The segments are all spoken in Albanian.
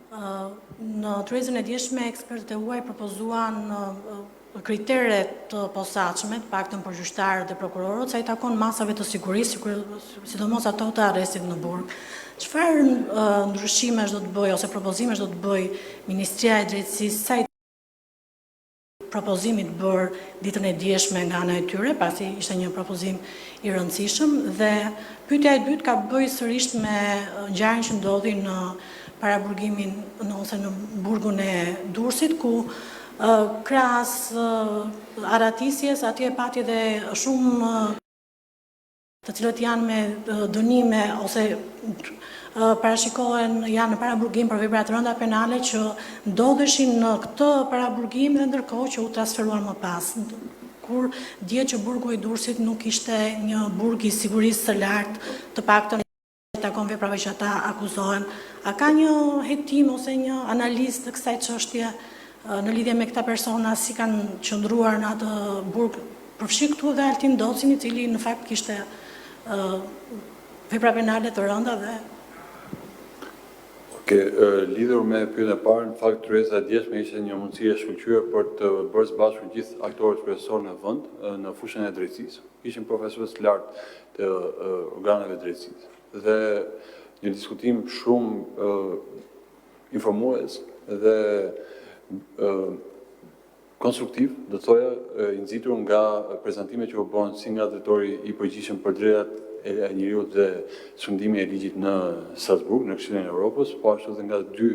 Në tërheqjen e djeshme, ekspertët e huaj propozuan kritere të posaçme, të paktën për gjyqtarët dhe prokurorët, sa i takon masave të sigurisë, sidomos ato të arrestit në burg. Çfarë ndryshimesh do të bëjë ose propozimesh do të bëjë Ministria e Drejtësisë sa i propozimit bërë ditën e djeshme nga ana e tyre, pasi ishte një propozim i rëndësishëm, dhe pyetja e dytë ka bëjë sërish me ngjarjen që ndodhi në paraburgimin ose në burgun e Durrësit, ku krahas aratisjes atje pati dhe shumë të cilët janë me dënime ose parashikohen janë në paraburgim për vepra të rënda penale që ndodheshin në këtë paraburgim dhe ndërkohë që u transferuan më pas. Kur dihet që burgu i Durrësit nuk ishte një burg i sigurisë së lartë, të paktën takon veprave që ata akuzohen. A ka një hetim ose një analizë të kësaj çështje në lidhje me këta persona, si kanë qëndruar në atë burg? Përfshi këtu dhe Altin Docin, i cili në fakt kishte vepra penale të rënda dhe lidhur me pyetjen e parë, në fakt tërheqja e djeshme ishte një mundësi e shkëlqyer për të bërë së bashku gjithë aktorët kryesorë në vend në fushën e drejtësisë. Ishin profesorë të lartë të organeve të drejtësisë dhe një diskutim shumë informues dhe konstruktiv, do të thoja, i nxitur nga prezantimet që u bën si nga drejtori i përgjithshëm për drejtat e njeriut dhe shëndimi e ligjit në Strasburg, në Këshillin e Evropës, po ashtu dhe nga 2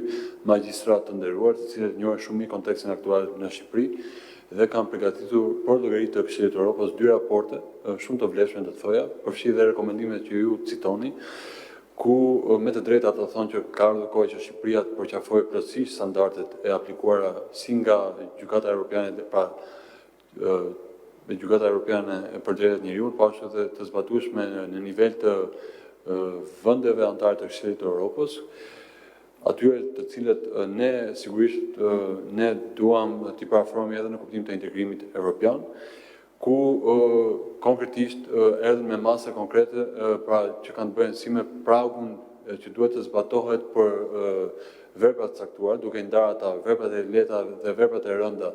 magjistratë të nderuar, të cilët njohin shumë mirë kontekstin aktual në Shqipëri dhe kanë përgatitur për llogaritë të Këshillit të Evropës 2 raporte shumë të vlefshme, do të thoja, përfshi dhe rekomendimet që ju citoni, ku me të drejtë ata thonë që ka ardhur koha që Shqipëria të përqafojë plotësisht standardet e aplikuara si nga Gjykata Evropiane me Gjykata Evropiane për drejtat e njeriut, po ashtu dhe të zbatueshme në nivel të vendeve anëtare të Këshillit të Evropës, atyre të cilët ne sigurisht ne duam t'i parafrohemi edhe në kuptim të integrimit evropian, ku konkretisht erdhën me masa konkrete pra që kanë të bëjnë si me pragun që duhet të zbatohet për veprat të caktuar, duke ndarë ata veprat e lehta dhe veprat e rënda,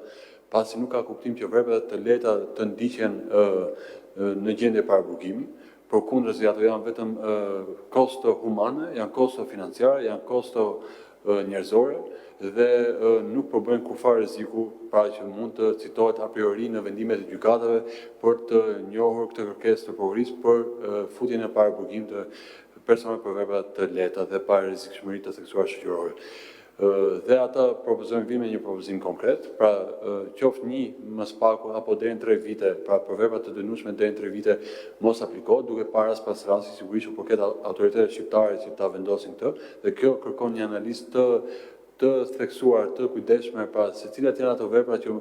pasi nuk ka kuptim që veprat të lehta të ndiqen në gjendje paraburgimi, përkundërzi ato janë vetëm kosto humane, janë kosto financiare, janë kosto njerëzore dhe nuk përbëjnë kurfar rreziku pra që mund të citohet a priori në vendimet e gjykatave për të njohur këtë kërkesë të prokurisë për futjen e paraburgimit të personave për vepra të lehta dhe pa rrezikshmëri të theksuar shoqërore. Dhe ata propozojnë vinë me një propozim konkret, pra qoftë një më spaku apo deri në 3 vite, pra për vepra të dënueshme deri në 3 vite mos aplikohet, duke para pas rasti sigurisht që përket autoritetet shqiptare që ta vendosin këtë, dhe kjo kërkon një analizë të theksuar, të kujdesshme, pra se cilat janë ato vepra që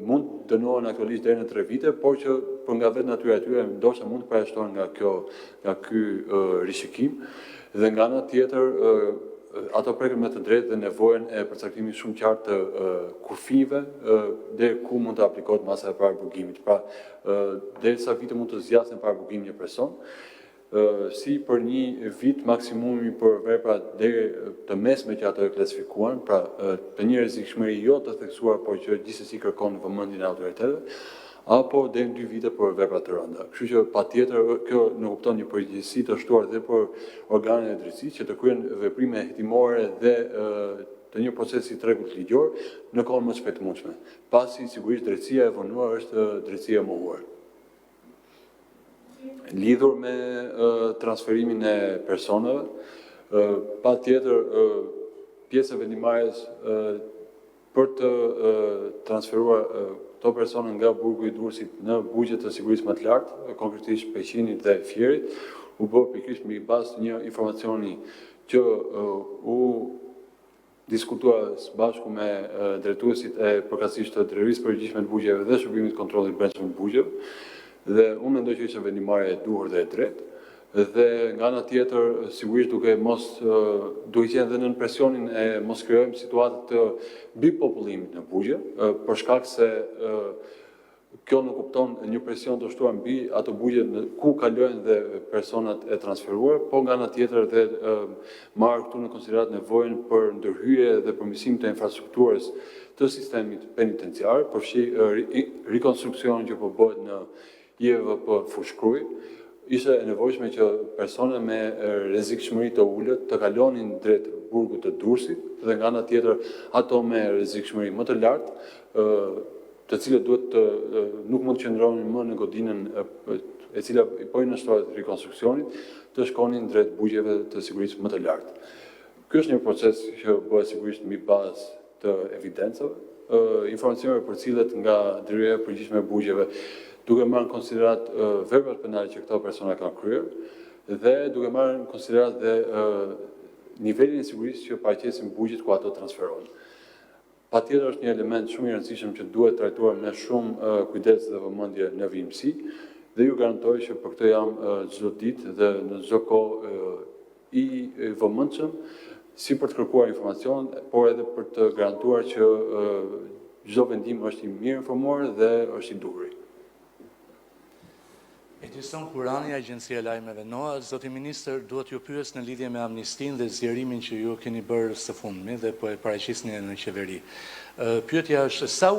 mund dënohen aktualisht deri në 3 vite, por që për nga vetë natyra e tyre ndoshta mund të përjashtohen nga ky rishikim, dhe nga ana tjetër ato prekën me të drejtë dhe nevojën e përcaktimit shumë qartë të kufive deri ku mund të aplikohet masa e paraburgimit. Pra, derisa vite mund të zgjasen paraburgim një person, si për një vit maksimumi për vepra deri të mesme që ato e klasifikuan, pra të një rrezikshmëri jo të theksuar, por që gjithsesi kërkon vëmendjen e autoriteteve, apo deri në 2 vite për vepra të rënda. Kështu që patjetër kjo në kupton një përgjegjësi të shtuar dhe për organet e drejtësisë që të kryejnë veprime hetimore dhe të një procesi tregut ligjor në kohën më të shpejtëmundshme, pasi sigurisht drejtësia e vonuar është drejtësia e mohuar. Lidhur me transferimin e personave, patjetër pjesë e vendimarrjes për të transferuar këto persona nga burgu i Durrësit në burgjet të sigurisë më të lartë, konkretisht Peqinit dhe Fierit, u bë pikërisht mbi bazë të një informacioni që u diskutua së bashku me drejtuesit e përkatësisht të drejtorisë përgjithshme të burgjeve dhe shërbimit kontrollit brendshëm të burgjeve, dhe unë mendoj që ishte vendimarrje e duhur dhe e drejtë. Dhe nga ana tjetër, sigurisht duke qenë dhe në presionin e mos krijojmë situatë të bipopullimit në burgje, për shkak se Kjo nuk kupton një presion të shtruar mbi ato bugje ku kalojnë dhe personat e transferuar, po nga ana tjetër dhe marrë këtu në konsiderat nevojën për ndërhyje dhe përmirësim të infrastrukturës të sistemit penitenciar, përfshi rikonstruksionin që po bëhet në JVP Fushkruj. Ishte e nevojshme që persona me rrezikshmëri të ulët të kalonin drejt burgut të Durrësit dhe nga ana tjetër ato me rrezikshmëri më të lartë, të cilët nuk mund të qëndronin më në godinën e cila po i nështrohet rekonstruksionit, të shkonin drejt bugjeve të sigurisë më të lartë. Ky është një proces që bëhet sigurisht mbi bazë të evidencave, informacioneve për cilët nga drejtoria e përgjithshme e bugjeve, duke marrë në konsiderat veprat penale që këto persona kanë kryer dhe duke marrë në konsiderat dhe nivelin e sigurisë që paraqesin bugjet ku ato transferohen. Patjetër është një element shumë i rëndësishëm që duhet trajtuar me shumë kujdes dhe vëmendje në vijimësi dhe ju garantoj që për këtë jam çdo ditë dhe në çdo kohë i vëmendshëm si për të kërkuar informacion, por edhe për të garantuar që çdo vendim është i mirë informuar dhe është i duhur. Edison Kurani, Agjencia e Lajmeve NOA. Zoti Ministër, duhet ju pyes në lidhje me amnistin dhe zgjerimin që ju keni bërë së fundmi dhe po e paraqisni në qeveri. Pyetja është sa